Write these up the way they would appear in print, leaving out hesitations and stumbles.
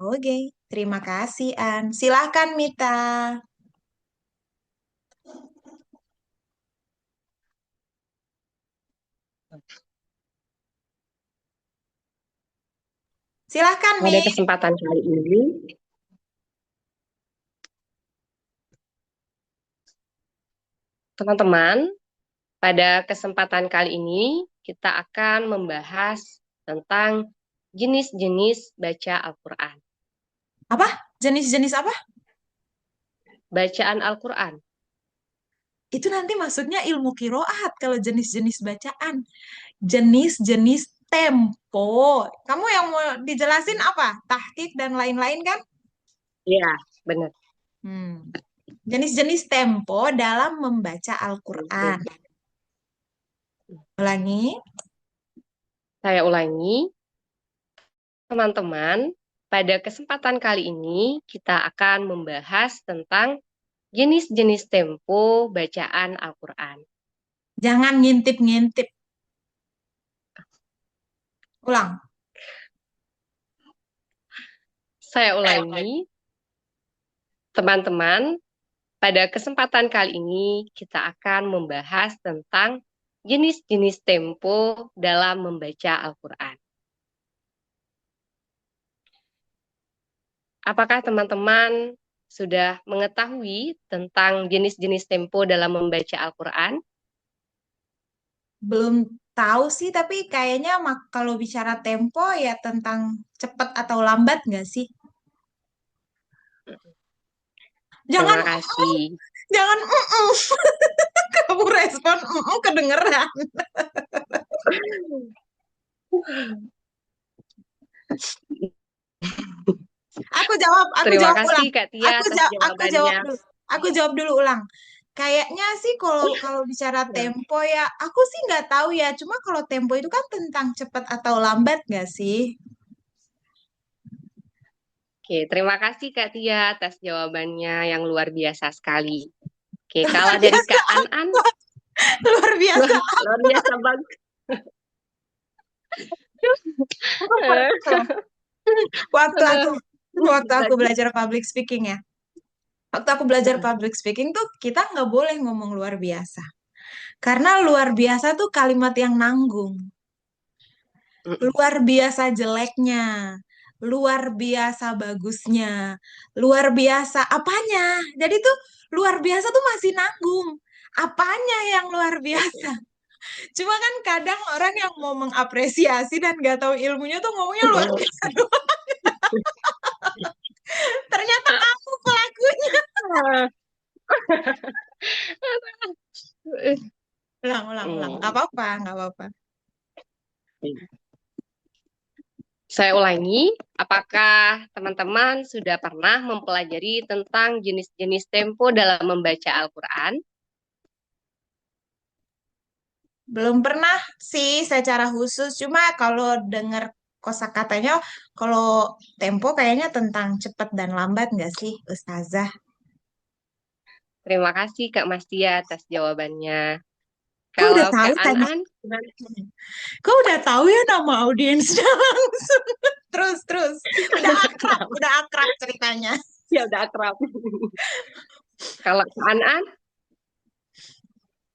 Oke, terima kasih An. Silahkan Mita. Silahkan Mi. Pada kesempatan kali ini, teman-teman, pada kesempatan kali ini kita akan membahas tentang jenis-jenis baca Al-Quran. Apa? Jenis-jenis apa? Bacaan Al-Quran. Itu nanti maksudnya ilmu kiroat kalau jenis-jenis bacaan. Jenis-jenis tempo. Kamu yang mau dijelasin apa? Tahqiq dan lain-lain kan? Iya, benar. Hmm. Jenis-jenis tempo dalam membaca Al-Quran. Ulangi. Saya ulangi, teman-teman, pada kesempatan kali ini kita akan membahas tentang jenis-jenis tempo bacaan Al-Quran. Jangan ngintip-ngintip. Ulang. Saya ulangi, teman-teman, pada kesempatan kali ini kita akan membahas tentang jenis-jenis tempo dalam membaca Al-Quran. Apakah teman-teman sudah mengetahui tentang jenis-jenis tempo dalam membaca Al-Quran? Belum tahu sih, tapi kayaknya kalau bicara tempo ya tentang cepat atau lambat nggak sih? Jangan, Terima kasih. jangan, kamu respon, kedengeran. Aku Terima jawab kasih ulang. Kak Tia atas Aku jawab jawabannya. dulu. Aku jawab dulu ulang. Kayaknya sih kalau kalau bicara Nah, tempo ya, aku sih nggak tahu ya. Cuma kalau tempo itu kan tentang cepat atau lambat nggak sih? oke, terima kasih Kak Tia atas jawabannya yang luar biasa sekali. Oke, kalah dari Biasa, Kak An-An. luar Luar, biasa. luar biasa banget. Aku pernah loh. Waktu aku waktu aku Tadi, belajar public speaking ya. Waktu aku belajar public speaking tuh kita nggak boleh ngomong luar biasa. Karena luar biasa tuh kalimat yang nanggung. Luar biasa jeleknya, luar biasa bagusnya, luar biasa apanya. Jadi tuh luar biasa tuh masih nanggung. Apanya yang luar biasa? Cuma kan kadang orang yang mau mengapresiasi dan gak tahu ilmunya tuh ngomongnya luar biasa doang. Ternyata kamu pelakunya. Ulang, ulang, ulang. Gak apa-apa, gak apa-apa. Saya ulangi, apakah teman-teman sudah pernah mempelajari tentang jenis-jenis tempo dalam membaca Al-Quran? Belum pernah sih secara khusus. Cuma kalau dengar kosakatanya, kalau tempo kayaknya tentang cepat dan lambat nggak sih, Ustazah? Terima kasih Kak Mastia atas jawabannya. Kau udah Kalau tahu Kak tanya. An-An, gimana? Kau udah tahu ya nama audiensnya langsung. Terus, terus. Udah akrab ceritanya. Ya udah akrab. Kalau Kak An-An?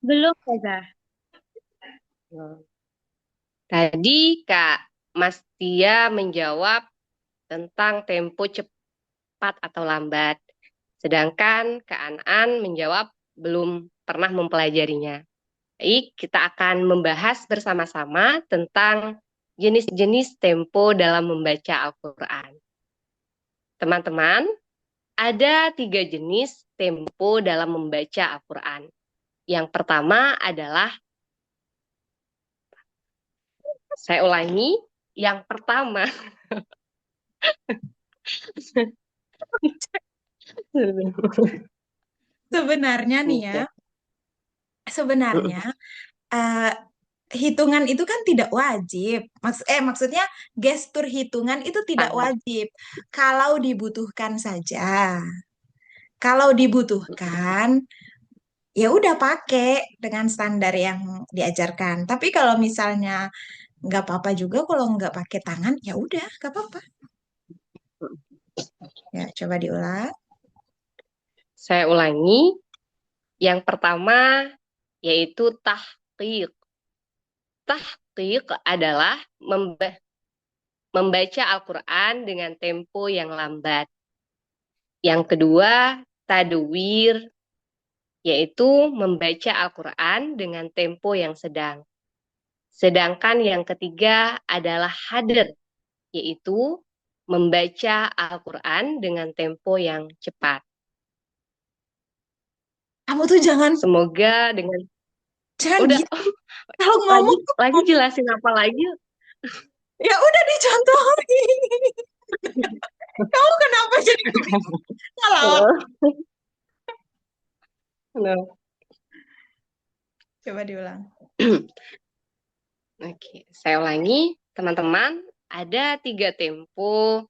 Belum, Kak. Tadi Kak Mastia menjawab tentang tempo cepat atau lambat. Sedangkan Kak An-An menjawab belum pernah mempelajarinya. Baik, kita akan membahas bersama-sama tentang jenis-jenis tempo dalam membaca Al-Quran. Teman-teman, ada 3 jenis tempo dalam membaca Al-Quran. Yang pertama adalah, saya ulangi, yang pertama. Sebenarnya nih ya, sebenarnya eh, hitungan itu kan tidak wajib. Maksudnya gestur hitungan itu tidak Paham. wajib. Kalau dibutuhkan saja. Kalau dibutuhkan, ya udah pakai dengan standar yang diajarkan. Tapi kalau misalnya nggak apa-apa juga kalau nggak pakai tangan, ya udah nggak apa-apa. Ya, coba diulang. Saya ulangi. Yang pertama yaitu tahqiq. Tahqiq adalah membaca Al-Quran dengan tempo yang lambat. Yang kedua, tadwir, yaitu membaca Al-Quran dengan tempo yang sedang. Sedangkan yang ketiga adalah hadr, yaitu membaca Al-Quran dengan tempo yang cepat. Kamu tuh jangan Semoga dengan jangan udah gitu. Kalau lagi ngomong tuh lagi jelasin apa lagi? ya udah dicontohin. Kamu kenapa jadi ngelawak? No. Coba diulang. Oke, saya ulangi, teman-teman, ada 3 tempo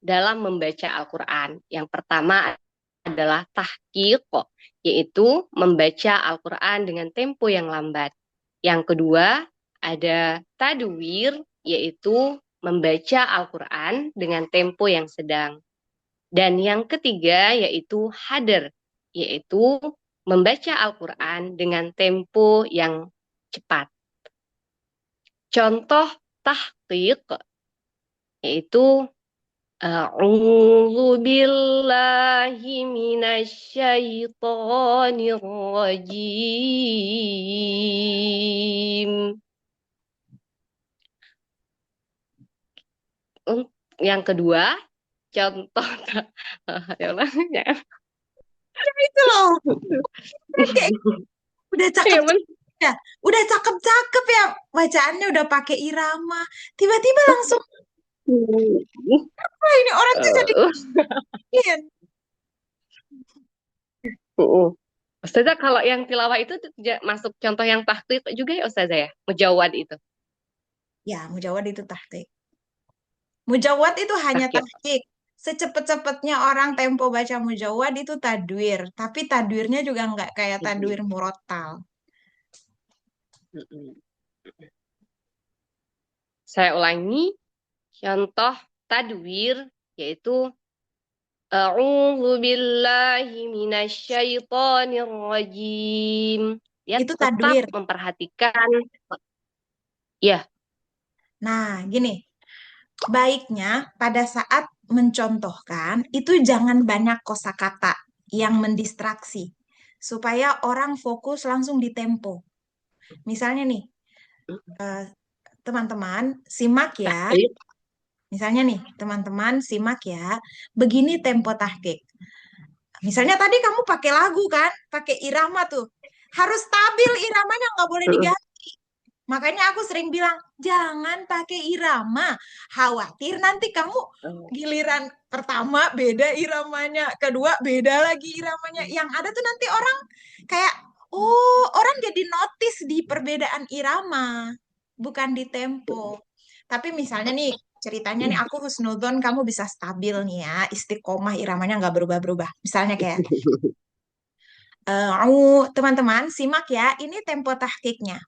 dalam membaca Al-Quran. Yang pertama adalah tahqiq, yaitu membaca Al-Quran dengan tempo yang lambat. Yang kedua ada tadwir, yaitu membaca Al-Quran dengan tempo yang sedang. Dan yang ketiga yaitu hadr, yaitu membaca Al-Quran dengan tempo yang cepat. Contoh tahqiq yaitu A'udzu billahi minasyaitonir rajim. Yang kedua, contoh ya Allah, ya. Itu loh. Kayak udah Ya, cakep ya. Udah cakep-cakep ya. Bacaannya udah pakai irama. Tiba-tiba langsung wah, ini orang tuh jadi keren. Ustazah, kalau yang tilawah itu masuk contoh yang tahqiq juga ya Ustazah ya? Mujawad itu. Ya, mujawad itu tahqiq. Mujawad itu hanya Tahqiq. tahqiq. Secepat-cepatnya orang tempo baca mujawad itu tadwir. Tapi tadwirnya juga nggak kayak tadwir murotal. Saya ulangi, contoh tadwir yaitu A'udzu billahi minasyaitonir rajim. Ya, Itu tetap tadwir. memperhatikan ya. Nah, gini. Baiknya pada saat mencontohkan itu jangan banyak kosakata yang mendistraksi supaya orang fokus langsung di tempo. Misalnya nih, teman-teman simak ya. Tahqiq. Misalnya nih, teman-teman simak ya. Begini tempo tahqiq. Misalnya tadi kamu pakai lagu kan, pakai irama tuh. Harus stabil iramanya, nggak boleh diganti. Makanya aku sering bilang, jangan pakai irama. Khawatir nanti kamu giliran pertama beda iramanya, kedua beda lagi iramanya. Yang ada tuh nanti orang kayak, oh orang jadi notice di perbedaan irama, bukan di tempo. Tapi misalnya nih, ceritanya nih aku husnudon, kamu bisa stabil nih ya, istiqomah iramanya nggak berubah-berubah. Misalnya kayak, teman-teman simak ya, ini tempo tahkiknya.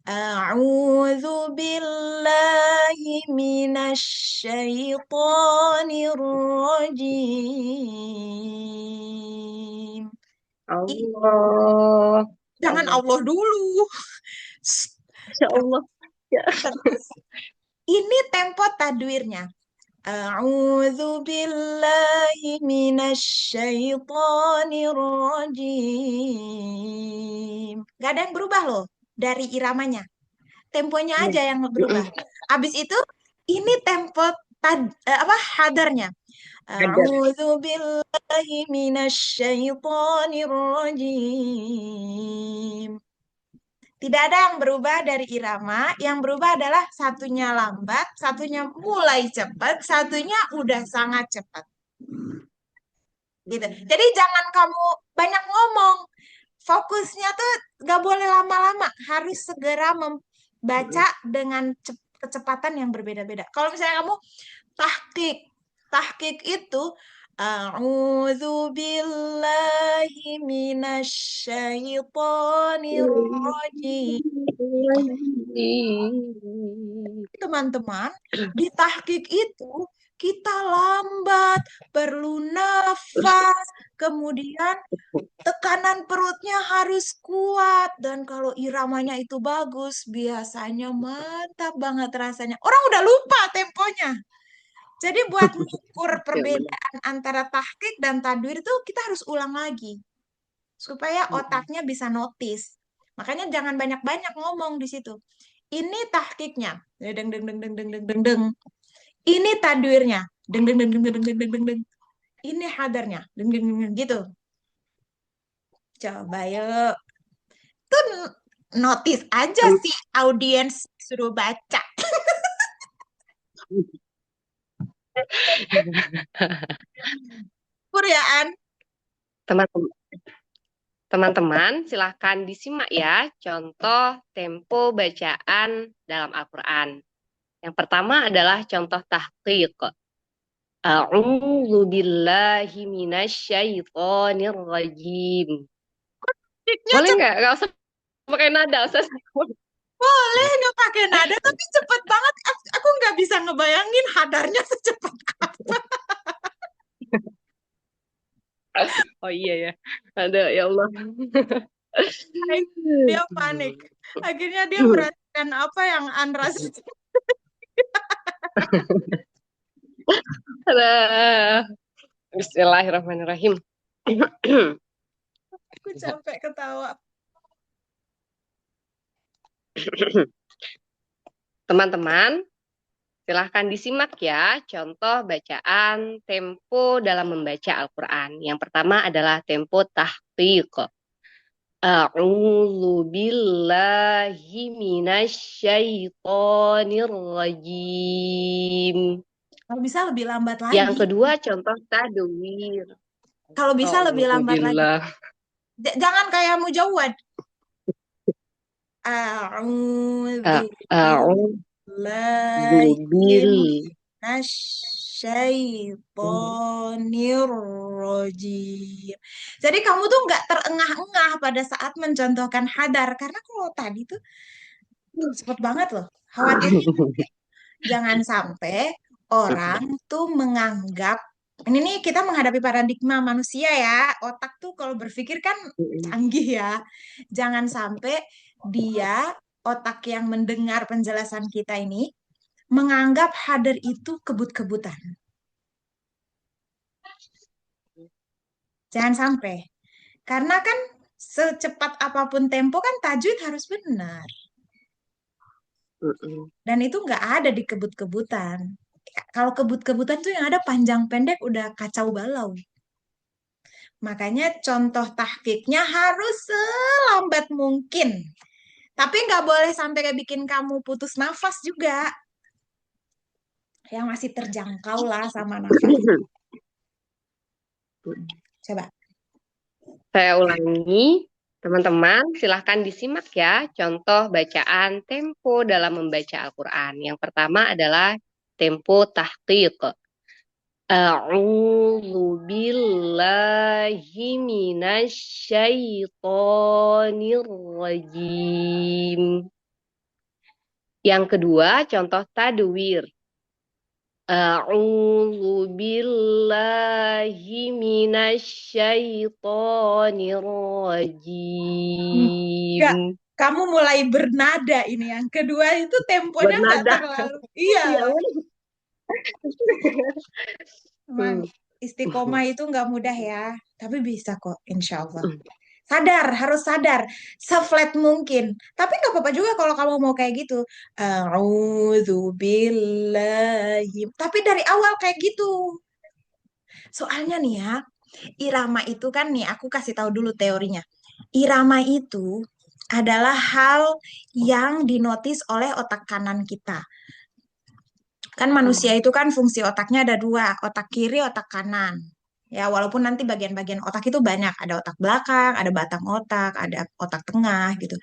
A'udzu billahi minasyaitonir rajim. Allah. Jangan Allah dulu. Masya Allah. Ya. Terus, ini tempo tadwirnya. A'udzu billahi minasyaitonir rajim. Gak ada yang berubah loh dari iramanya. Temponya aja yang berubah. Habis itu ini tempo apa hadarnya. Ada. A'udzu billahi minasyaitonir rajim. Tidak ada yang berubah dari irama, yang berubah adalah satunya lambat, satunya mulai cepat, satunya udah sangat cepat. Gitu. Jadi jangan kamu banyak ngomong. Fokusnya tuh gak boleh lama-lama, harus segera membaca dengan kecepatan yang berbeda-beda. Kalau misalnya kamu tahqiq, tahqiq itu A'udzu billahi minasyaitonir rajim. Teman-teman, di tahqiq itu kita lambat, perlu nafas, kemudian tekanan perutnya harus kuat. Dan kalau iramanya itu bagus, biasanya mantap banget rasanya. Orang udah lupa temponya. Jadi buat mengukur Ya, benar. perbedaan antara tahqiq dan tadwir itu kita harus ulang lagi supaya Mm-mm. otaknya bisa notice. Makanya jangan banyak-banyak ngomong di situ. Ini tahqiqnya, deng deng deng deng deng deng deng deng. Ini tadwirnya, deng deng deng deng deng deng deng deng deng. Ini hadarnya, deng deng deng deng, gitu. Coba yuk. Tuh notice aja Tem- sih audiens suruh baca. Kuryaan. Teman-teman, teman-teman, silahkan disimak ya contoh tempo bacaan dalam Al-Quran. Yang pertama adalah contoh tahqiq. A'udzu billahi minasyaitonir rajim. Musiknya Boleh cepet. nggak? Nggak usah pakai nada, usah. Boleh nggak pakai nada, tapi cepet banget. Aku nggak bisa ngebayangin hadarnya secepat apa. Oh iya ya. Ada ya Allah. Dia panik. Akhirnya dia merasakan apa yang Andra rasakan. Ada. Bismillahirrahmanirrahim. Aku capek ketawa. Teman-teman, silahkan disimak ya contoh bacaan tempo dalam membaca Al-Quran. Yang pertama adalah tempo tahqiq. A'udzu billahi minasyaitonir rajim. Kalau bisa lebih lambat Yang lagi. kedua contoh tadwir. Kalau bisa lebih A'udzu lambat lagi. billah. Jangan kayak Mujawad. A'udzu A'udzu billahi bil. minasyaitonir rajim. Jadi kamu tuh nggak terengah-engah pada saat mencontohkan hadar. Karena kalau tadi tuh cepet banget loh. Khawatirnya jangan sampai orang tuh menganggap ini nih kita menghadapi paradigma manusia ya. Otak tuh kalau berpikir kan canggih ya. Jangan sampai dia otak yang mendengar penjelasan kita ini menganggap hadir itu kebut-kebutan. Jangan sampai. Karena kan secepat apapun tempo kan tajwid harus benar. Dan itu nggak ada di kebut-kebutan. Kalau kebut-kebutan tuh yang ada panjang pendek udah kacau balau. Makanya contoh tahqiqnya harus selambat mungkin. Tapi nggak boleh sampai kayak bikin kamu putus nafas juga. Yang masih terjangkau lah sama nafas. Coba. Saya ulangi, teman-teman, silahkan disimak ya contoh bacaan tempo dalam membaca Al-Quran. Yang pertama adalah tempo tahqiq. A'udzu billahi minasyaitonir rajim. Yang kedua, contoh tadwir. A'udzu billahi minasyaitonir rajim. Enggak, kamu mulai bernada ini. Yang kedua itu temponya nggak Bernada. terlalu. Iya, Ya. emang Hmm. istiqomah itu nggak mudah ya. Tapi bisa kok, insya Allah. Sadar, harus sadar. Seflat mungkin. Tapi nggak apa-apa juga kalau kamu mau kayak gitu. A'udzubillahi. Tapi dari awal kayak gitu. Soalnya nih ya, irama itu kan nih, aku kasih tahu dulu teorinya. Irama itu adalah hal yang dinotis oleh otak kanan kita. Kan manusia itu kan fungsi otaknya ada dua, otak kiri, otak kanan. Ya, walaupun nanti bagian-bagian otak itu banyak, ada otak belakang, ada batang otak, ada otak tengah gitu.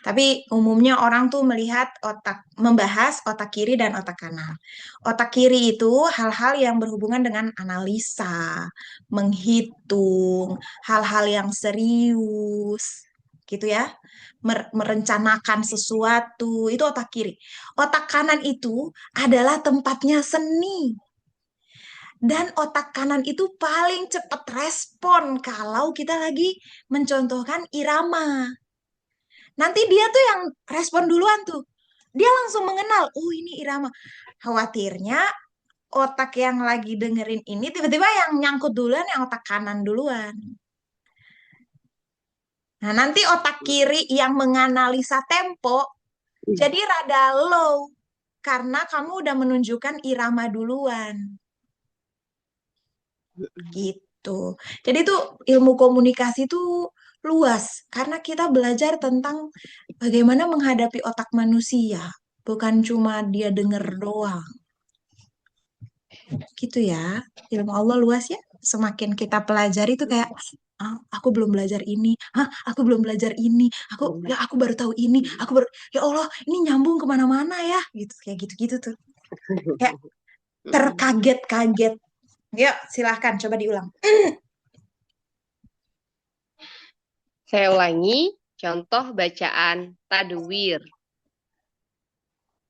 Tapi umumnya orang tuh melihat otak, membahas otak kiri dan otak kanan. Otak kiri itu hal-hal yang berhubungan dengan analisa, menghitung, hal-hal yang serius, gitu ya. Merencanakan sesuatu, itu otak kiri. Otak kanan itu adalah tempatnya seni. Dan otak kanan itu paling cepat respon kalau kita lagi mencontohkan irama. Nanti dia tuh yang respon duluan tuh. Dia langsung mengenal, oh ini irama. Khawatirnya otak yang lagi dengerin ini tiba-tiba yang nyangkut duluan yang otak kanan duluan. Nah, nanti otak kiri yang menganalisa tempo jadi rada low karena kamu udah menunjukkan irama duluan. Gitu. Jadi itu ilmu komunikasi itu luas karena kita belajar tentang bagaimana menghadapi otak manusia, bukan cuma dia denger doang. Gitu ya. Ilmu Allah luas ya. Semakin kita pelajari itu kayak ah, aku belum belajar ini. Hah, aku belum belajar ini. Aku baru tahu ini. Ya Allah, ini nyambung kemana-mana ya. Gitu kayak gitu-gitu tuh. Kayak terkaget-kaget. Yuk, silahkan coba diulang. Saya ulangi contoh bacaan tadwir.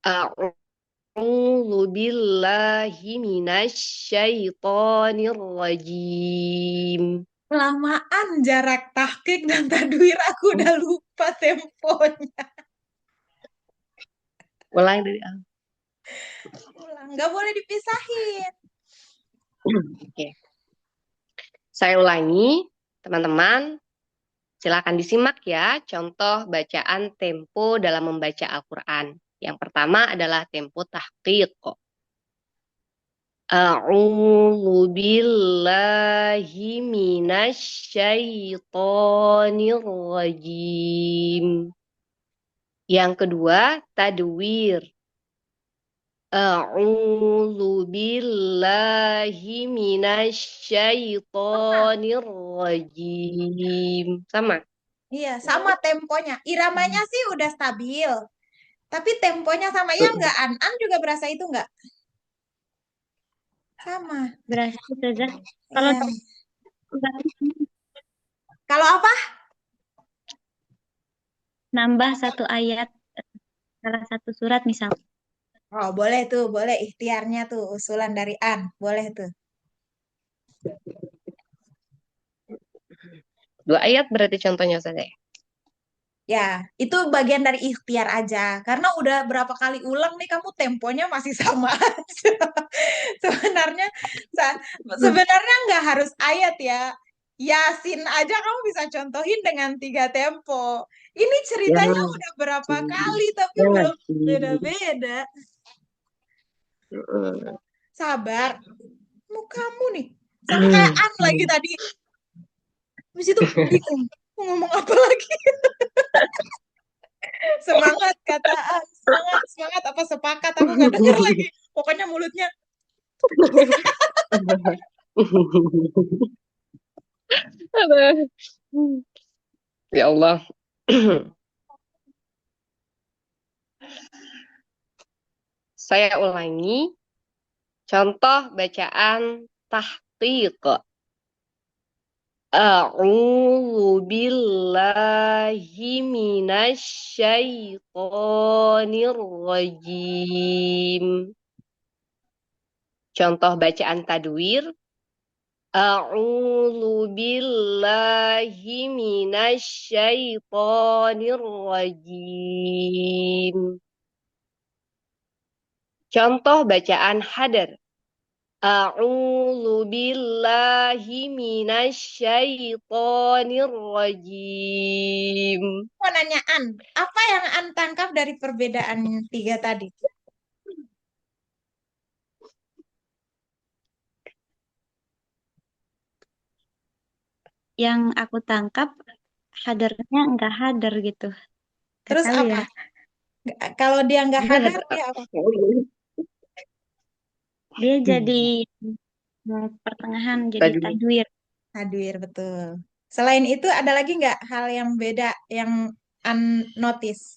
A'udzu billahi minasyaitonir rajim. Kelamaan jarak tahqiq dan tadwir aku udah lupa temponya. Ulang dari awal. Ulang, nggak boleh dipisahin. Oke. Saya ulangi, teman-teman. Silakan disimak ya contoh bacaan tempo dalam membaca Al-Quran. Yang pertama adalah tempo tahqiq. A'udzu billahi minasyaitonir rajim. Yang kedua, tadwir. A'udzu billahi minasyaitonir rajim. Sama. Iya, sama temponya. Iramanya sih udah stabil. Tapi temponya sama ya nggak? An juga berasa itu nggak? Sama. Berasa Ustazah. Kalau Iya. Kalau apa? nambah satu ayat salah satu surat misal. Oh, boleh tuh, boleh ikhtiarnya tuh, usulan dari An. Boleh tuh. 2 ayat berarti contohnya saja. Ya, itu bagian dari ikhtiar aja. Karena udah berapa kali ulang nih kamu temponya masih sama aja. Sebenarnya sebenarnya nggak harus ayat ya. Yasin aja kamu bisa contohin dengan 3 tempo. Ini ceritanya udah berapa kali tapi belum beda-beda. Sabar. Mukamu nih. Sama kayak An lagi tadi. Habis itu bingung. Mau ngomong apa lagi? Semangat kata An. Semangat, semangat. Apa sepakat? Aku nggak denger lagi. Pokoknya mulutnya. Ya Allah. Saya ulangi contoh bacaan tahqiq. A'udzu billahi minasyaitonir rajim. Contoh bacaan tadwir. A'udzu billahi minasyaitonir rajim. Contoh bacaan hadar. A'udzu billahi minasyaitonir rajim. Mau nanya An. Apa yang An tangkap dari perbedaan 3 tadi? Yang aku tangkap hadarnya enggak hadar gitu. Nggak Terus tahu apa? ya. Kalau dia nggak hadar, dia apa? Dia jadi pertengahan jadi Tadwir. tadwir. Hadir, betul. Selain itu, ada lagi nggak hal yang beda yang unnotice?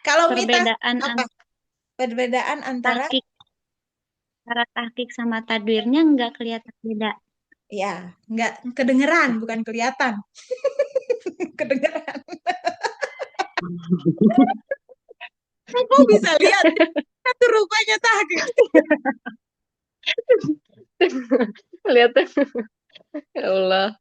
Kalau mitas, Perbedaan apa? Perbedaan antara, tahqiq antara tahqiq sama tadwirnya enggak kelihatan beda. ya, nggak kedengeran, bukan kelihatan. Kedengeran. Kau bisa lihat satu rupanya tahqiq. Lihat, ya Allah.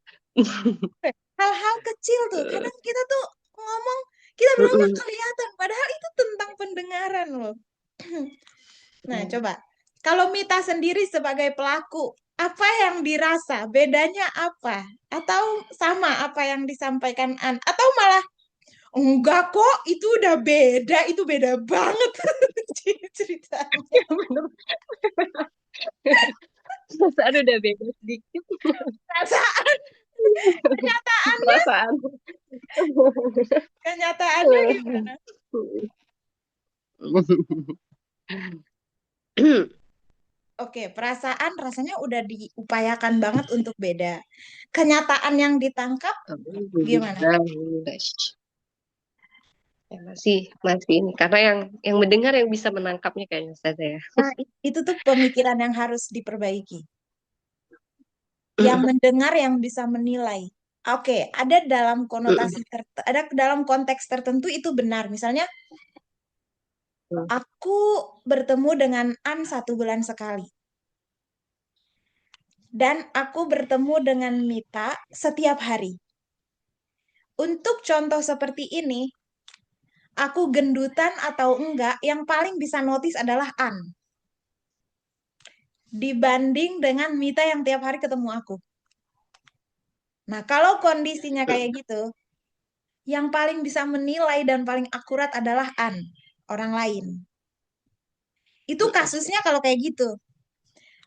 Hal-hal kecil tuh. Kadang kita tuh ngomong, kita bilang nggak kelihatan. Padahal itu tentang pendengaran loh. Nah, coba. Kalau Mita sendiri sebagai pelaku, apa yang dirasa? Bedanya apa? Atau sama apa yang disampaikan An? Atau malah, enggak kok, itu udah beda. Itu beda banget ceritanya. Bener. Perasaan udah beda sedikit. Perasaan, kenyataannya, Perasaan. kenyataannya gimana? Oke, perasaan rasanya udah diupayakan banget untuk beda. Kenyataan yang ditangkap gimana? Ya, masih ini karena yang mendengar yang bisa menangkapnya kayaknya Ustazah ya. Nah, itu tuh pemikiran yang harus diperbaiki. Yang mendengar yang bisa menilai. Oke, ada dalam konotasi ada dalam konteks tertentu itu benar. Misalnya, aku bertemu dengan An 1 bulan sekali. Dan aku bertemu dengan Mita setiap hari. Untuk contoh seperti ini, aku gendutan atau enggak, yang paling bisa notice adalah An. Dibanding dengan Mita yang tiap hari ketemu aku. Nah, kalau kondisinya kayak gitu, yang paling bisa menilai dan paling akurat adalah An, orang lain. Itu kasusnya kalau kayak gitu.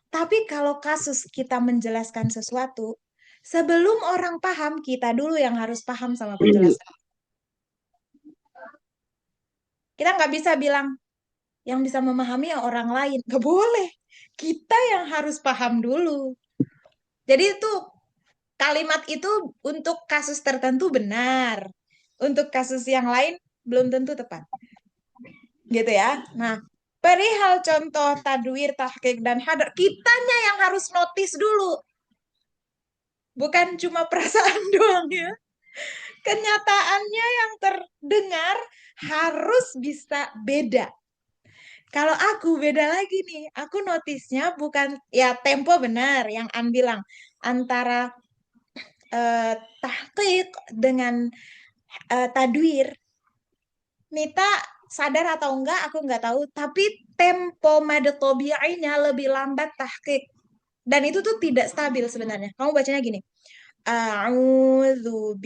Tapi kalau kasus kita menjelaskan sesuatu, sebelum orang paham, kita dulu yang harus paham sama penjelasan. Kita nggak bisa bilang, yang bisa memahami orang lain. Nggak boleh. Kita yang harus paham dulu. Jadi itu kalimat itu untuk kasus tertentu benar. Untuk kasus yang lain belum tentu tepat. Gitu ya. Nah, perihal contoh tadwir, tahqiq, dan hadar, kitanya yang harus notice dulu. Bukan cuma perasaan doang ya. Kenyataannya yang terdengar harus bisa beda. Kalau aku beda lagi nih, aku notisnya bukan, ya tempo benar yang An bilang, antara tahqiq dengan tadwir. Mita sadar atau enggak, aku enggak tahu, tapi tempo mad tobi'inya lebih lambat tahqiq. Dan itu tuh tidak stabil sebenarnya. Kamu bacanya gini. A'udzu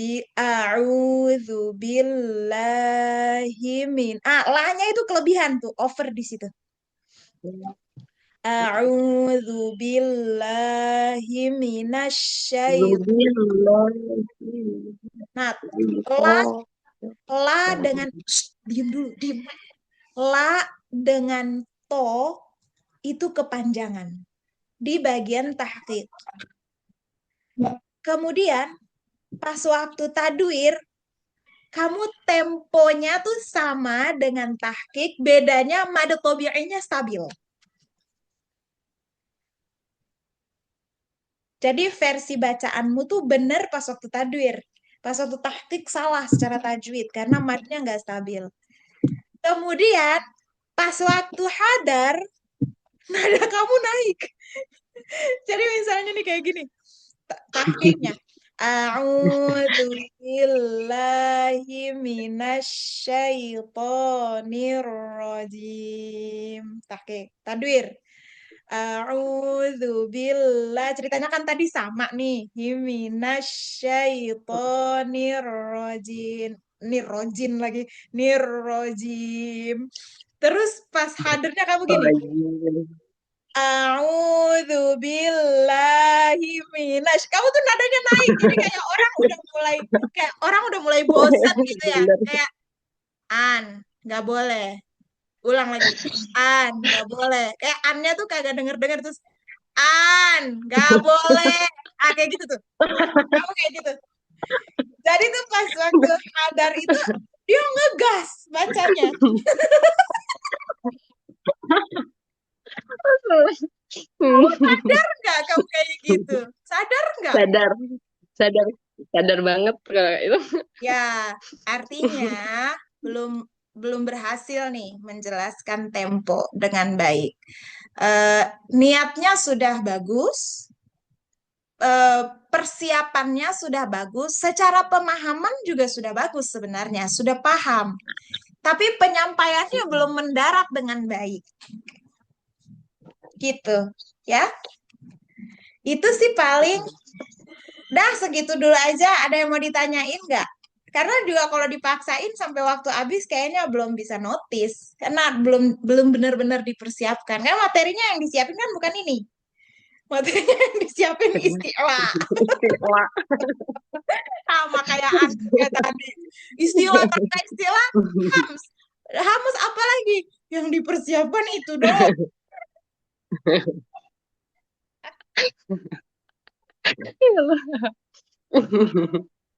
billahi min. La-nya itu kelebihan tuh, over di situ. A'udzu billahi minasyaitonir. Nah, la dengan diam dulu, diam. La dengan to itu kepanjangan di bagian tahqiq. Kemudian pas waktu tadwir, kamu temponya tuh sama dengan tahqiq, bedanya mad tobi'inya stabil. Jadi versi bacaanmu tuh benar pas waktu tadwir. Pas waktu tahqiq salah secara tajwid karena madnya nggak stabil. Kemudian pas waktu hadar, nada kamu naik. Jadi misalnya nih kayak gini, tahqiqnya. A'udzu billahi minasyaitonir rajim. Tahqiq. Tadwir. A'udzu billah. Ceritanya kan tadi sama nih. Minasyaitonir rajim. Nirrojin lagi. Nirrojim. Terus pas hadirnya kamu gini. A'udzu billahi minasy. Kamu tuh nadanya naik. Jadi kayak orang udah mulai bosan gitu ya. Kayak nggak boleh. Ulang lagi. Nggak boleh. Kayak annya tuh kagak denger-denger terus nggak boleh. Kayak gitu tuh. Kamu kayak gitu. Jadi tuh pas waktu hadar itu dia ngegas bacanya. Kamu sadar nggak kamu kayak gitu? Sadar nggak? Sadar banget kalau itu. Ya, artinya belum belum berhasil nih menjelaskan tempo dengan baik. Niatnya sudah bagus, persiapannya sudah bagus, secara pemahaman juga sudah bagus sebenarnya, sudah paham. Tapi penyampaiannya belum mendarat dengan baik. Gitu, ya. Itu sih paling. Dah segitu dulu aja. Ada yang mau ditanyain nggak? Karena juga kalau dipaksain sampai waktu habis kayaknya belum bisa notice. Karena belum belum benar-benar dipersiapkan. Kan materinya yang disiapin kan bukan ini. Materinya yang disiapin istilah. Istilah. Sama kayak aku kayak tadi. Istilah tanpa istilah, hams. Hams apa lagi? Yang dipersiapkan itu doang.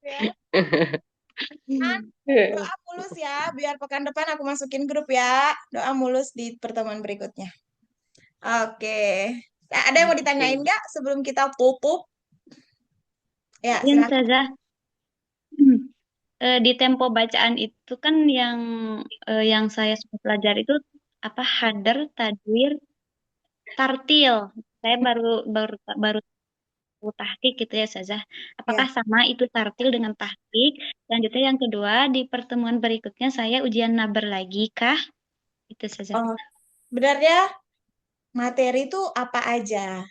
Ya. Doa mulus ya, biar pekan depan aku masukin grup ya. Doa mulus di pertemuan berikutnya. Oke. Nah, ada yang mau ditanyain nggak sebelum kita tutup? Ya, Yang silakan. saja di tempo bacaan itu kan yang saya suka pelajari itu apa hadar, tadwir, tartil. Saya baru baru baru tahu tahqiq gitu ya Saza. Apakah Ya. sama itu tartil dengan tahqiq? Selanjutnya yang kedua di pertemuan berikutnya saya ujian nabar lagi kah? Itu Saza. Oh, sebenarnya materi itu apa aja?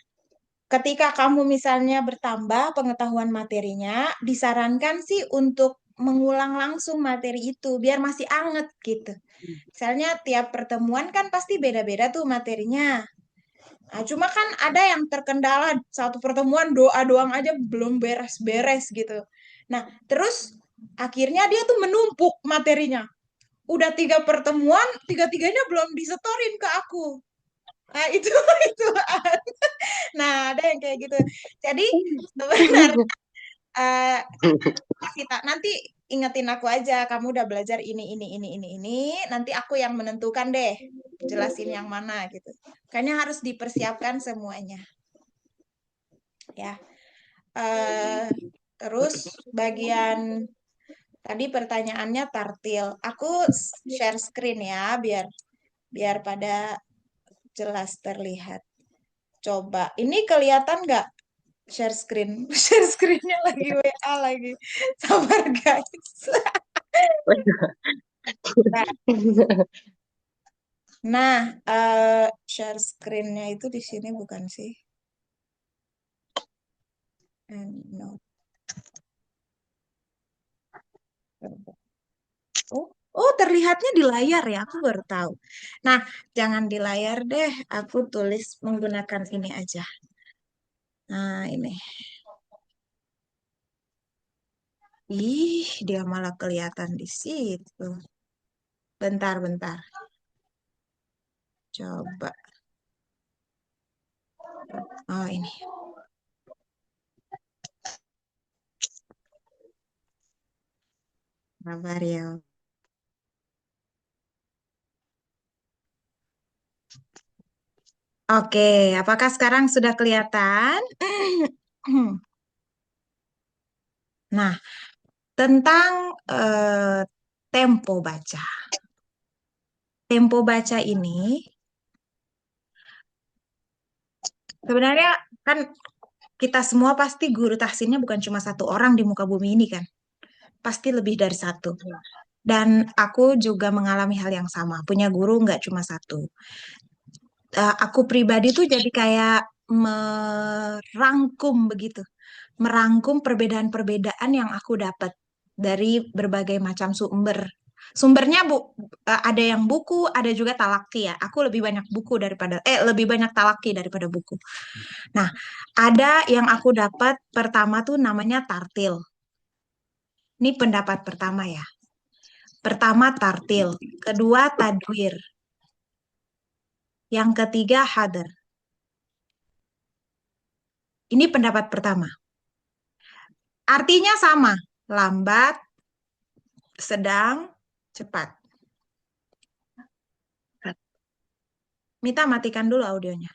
Ketika kamu misalnya bertambah pengetahuan materinya, disarankan sih untuk mengulang langsung materi itu biar masih anget gitu. Misalnya tiap pertemuan kan pasti beda-beda tuh materinya. Nah, cuma kan ada yang terkendala satu pertemuan doa doang aja belum beres-beres gitu. Nah, terus akhirnya dia tuh menumpuk materinya. Udah 3 pertemuan, tiga-tiganya belum disetorin ke aku. Nah, itu itu. Nah, ada yang kayak gitu. Jadi sebenarnya eh, kita nanti ingetin aku aja, kamu udah belajar ini. Nanti aku yang menentukan deh, jelasin yang mana gitu. Kayaknya harus dipersiapkan semuanya, ya. Terus bagian tadi pertanyaannya tartil. Aku share screen ya, biar biar pada jelas terlihat. Coba, ini kelihatan nggak share screen? Share screennya lagi WA lagi. Sabar guys. Nah, share screen-nya itu di sini bukan sih? No. Oh, oh terlihatnya di layar ya, aku baru tahu. Nah, jangan di layar deh, aku tulis menggunakan ini aja. Nah, ini. Ih, dia malah kelihatan di situ. Bentar, bentar. Coba. Oh, ini. Sabar ya. Oke, apakah sekarang sudah kelihatan? Nah, tentang tempo baca. Tempo baca ini sebenarnya kan kita semua pasti guru tahsinnya bukan cuma satu orang di muka bumi ini kan. Pasti lebih dari satu. Dan aku juga mengalami hal yang sama. Punya guru nggak cuma satu. Aku pribadi tuh jadi kayak merangkum begitu. Merangkum perbedaan-perbedaan yang aku dapat dari berbagai macam sumber. Sumbernya ada yang buku, ada juga talaki ya. Aku lebih banyak buku daripada lebih banyak talaki daripada buku. Nah, ada yang aku dapat pertama tuh namanya tartil. Ini pendapat pertama ya. Pertama tartil, kedua tadwir, yang ketiga hadar. Ini pendapat pertama. Artinya sama, lambat, sedang, cepat. Mita matikan dulu audionya.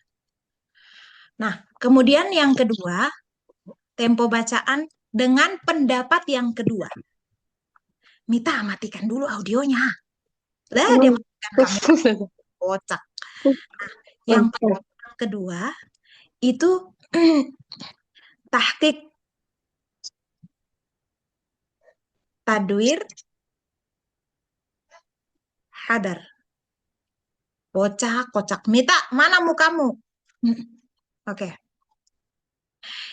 Nah, kemudian yang kedua, tempo bacaan dengan pendapat yang kedua. Mita matikan dulu audionya. Lah, dia Hmm. matikan kamera, kocak. Yang kedua itu tahqiq tadwir hadar. Kocak, kocak. Mita, mana mukamu? Oke.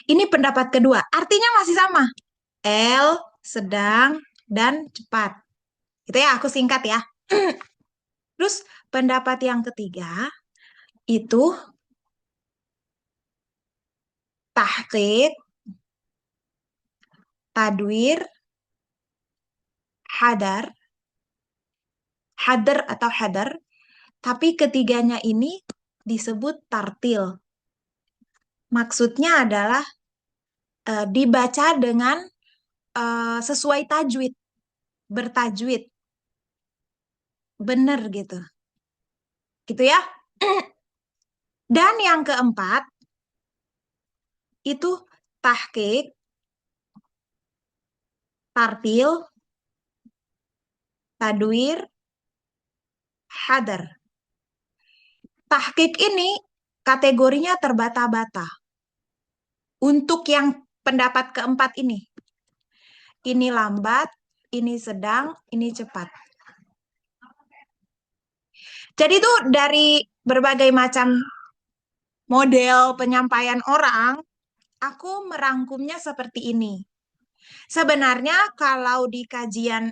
Ini pendapat kedua. Artinya masih sama. L, sedang, dan cepat. Itu ya, aku singkat ya. Terus pendapat yang ketiga itu tahqiq, tadwir, hadar, hadar atau hadar, tapi ketiganya ini disebut tartil. Maksudnya adalah dibaca dengan sesuai tajwid, bertajwid, bener gitu. Gitu ya. Dan yang keempat itu tahqiq, tartil, tadwir, hadar. Tahqiq ini kategorinya terbata-bata. Untuk yang pendapat keempat ini lambat, ini sedang, ini cepat. Jadi itu dari berbagai macam model penyampaian orang, aku merangkumnya seperti ini. Sebenarnya kalau di kajian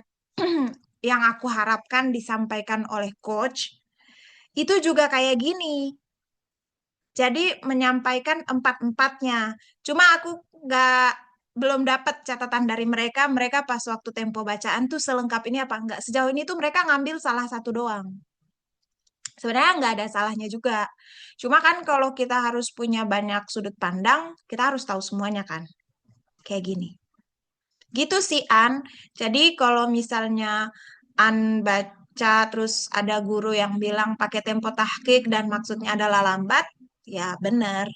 yang aku harapkan disampaikan oleh coach, itu juga kayak gini. Jadi menyampaikan empat-empatnya. Cuma aku belum dapat catatan dari mereka. Mereka pas waktu tempo bacaan tuh selengkap ini apa enggak. Sejauh ini tuh mereka ngambil salah satu doang. Sebenarnya nggak ada salahnya juga. Cuma kan kalau kita harus punya banyak sudut pandang, kita harus tahu semuanya kan. Kayak gini. Gitu sih An. Jadi kalau misalnya An baca terus ada guru yang bilang pakai tempo tahqiq dan maksudnya adalah lambat, ya benar.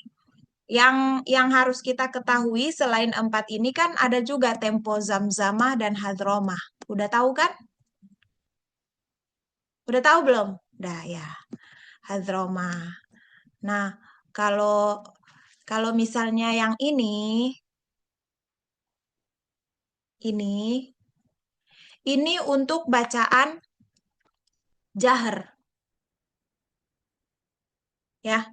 Yang harus kita ketahui selain empat ini kan ada juga tempo zamzamah dan hadromah. Udah tahu kan? Udah tahu belum? Udah ya, hadromah. Nah, kalau kalau misalnya yang ini untuk bacaan jahar, ya.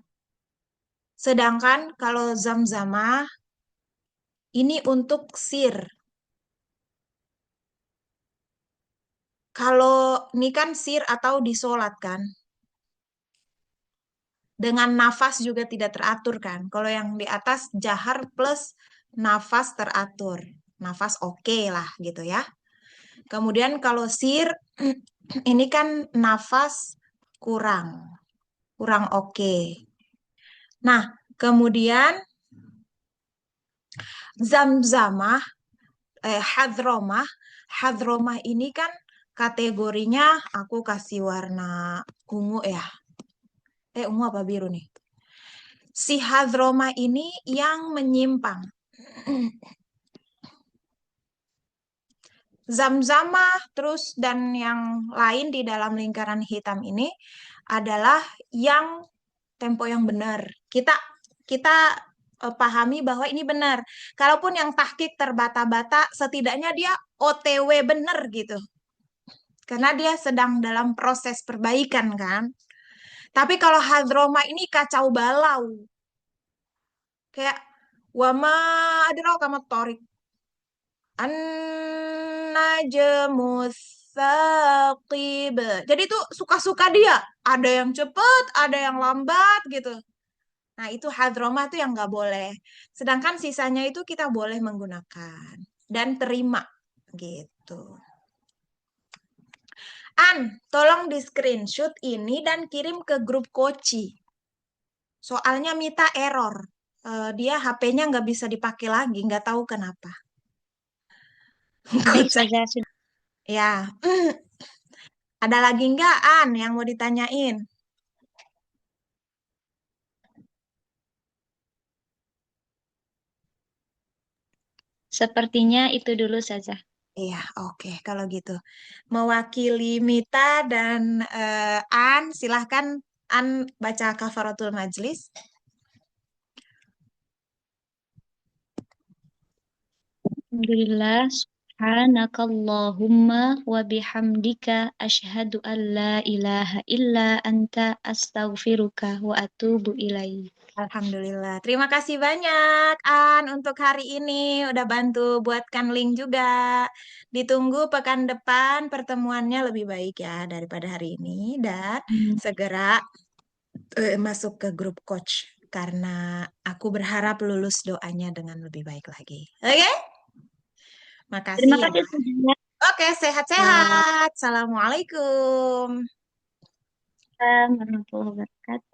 Sedangkan kalau zamzamah ini untuk sir. Kalau ini kan sir atau disolatkan, dengan nafas juga tidak teratur kan. Kalau yang di atas jahar plus nafas teratur. Nafas oke lah gitu ya. Kemudian kalau sir ini kan nafas kurang. Kurang oke. Nah, kemudian zamzamah, hadromah. Hadromah ini kan kategorinya aku kasih warna ungu ya. Ungu apa biru nih? Si hadromah ini yang menyimpang. Zamzamah terus dan yang lain di dalam lingkaran hitam ini adalah yang tempo yang benar. Kita kita pahami bahwa ini benar. Kalaupun yang tahqiq terbata-bata, setidaknya dia OTW benar gitu. Karena dia sedang dalam proses perbaikan kan. Tapi kalau hadroma ini kacau balau. Kayak wama adraka matorik. An-najmu tsaqib. Jadi itu suka-suka dia. Ada yang cepet, ada yang lambat gitu. Nah, itu hadromah itu yang nggak boleh. Sedangkan sisanya itu kita boleh menggunakan. Dan terima gitu. An, tolong di screenshot ini dan kirim ke grup Koci. Soalnya Mita error. Dia HP-nya nggak bisa dipakai lagi, nggak tahu kenapa. Baik Kocak. saja sudah. Ya, ada lagi nggak An yang mau ditanyain? Sepertinya itu dulu saja. Iya, oke. Kalau gitu, mewakili Mita dan An, silahkan An baca kafaratul majlis. Alhamdulillah, subhanakallahumma wa bihamdika asyhadu an la ilaha illa anta astaghfiruka wa atubu ilaik. Alhamdulillah. Terima kasih banyak, An, untuk hari ini. Udah bantu buatkan link juga. Ditunggu pekan depan pertemuannya lebih baik ya daripada hari ini. Dan segera masuk ke grup coach. Karena aku berharap lulus doanya dengan lebih baik lagi. Oke? Makasih Terima ya. kasih sudah. Oke, sehat-sehat. Assalamualaikum. Warahmatullahi wabarakatuh.